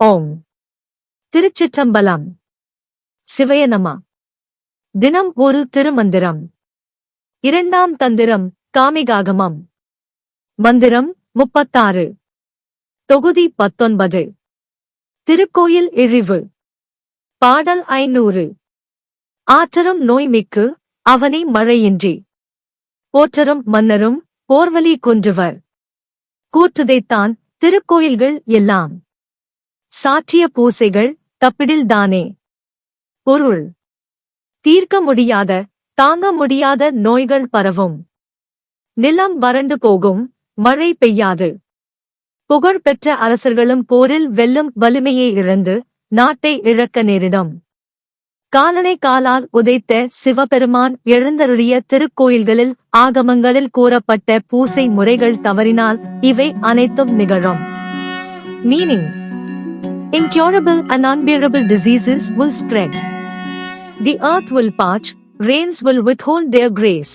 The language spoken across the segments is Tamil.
ஓம் திருச்சிற்றம்பலம். சிவய நம. தினம் ஒரு திருமந்திரம். இரண்டாம் தந்திரம் காமிகாகமம். மந்திரம் 36. தொகுதி 19. திருக்கோயில் இழிவு. பாடல் 500. ஆற்றரும் நோய்மிக்கு அவனை மழையின்றி போற்றரும் மன்னரும் போர்வலி கொன்றுவர் கூற்றுதைத்தான் திருக்கோயில்கள் எல்லாம் சாற்றிய பூசைகள் தப்பிடில்தானே. பொருள்: தீர்க்க முடியாத தாங்க முடியாத நோய்கள் பரவும், நிலம் வறண்டு போகும், மழை பெய்யாது, புகழ்பெற்ற அரசர்களும் போரில் வெல்லும் வலிமையை இழந்து நாட்டை இழக்க நேரிடும். காலனை காலால் உதைத்த சிவபெருமான் எழுந்தருளிய திருக்கோயில்களில் ஆகமங்களில் கூறப்பட்ட பூசை முறைகள் தவறினால் இவை அனைத்தும் நிகழும். Meaning: incurable and unbearable diseases will spread. The earth will parch, rains will withhold their grace.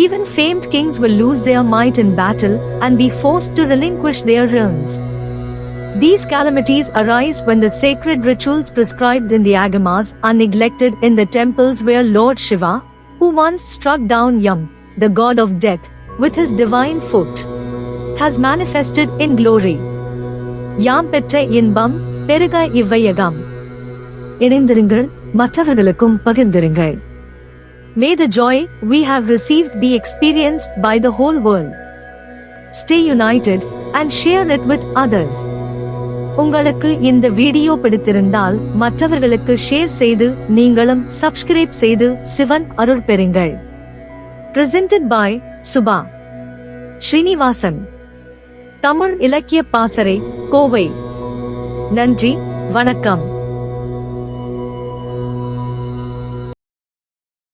Even famed kings will lose their might in battle and be forced to relinquish their realms. These calamities arise when the sacred rituals prescribed in the agamas are neglected in the temples where Lord Shiva, who once struck down Yam, the god of death, with his divine foot, has manifested in glory. யாம் பெற்ற இன்பம் பெருக இவ்வையகம். இணைந்திருங்கள், மற்றவர்களுக்கும் பகிர்ந்திருங்கள். May the joy we have received be experienced by the whole world. Stay united and share it with others. உங்களுக்கு இந்த வீடியோ பிடித்திருந்தால் மற்றவர்களுக்கு ஷேர் செய்து நீங்களும் சப்ஸ்கிரைப் செய்து சிவன் அருள் பெறுங்கள். Presented by Subha Srinivasan. தமிழ் இலக்கிய பாசறை, கோவை. நன்றி, வணக்கம்.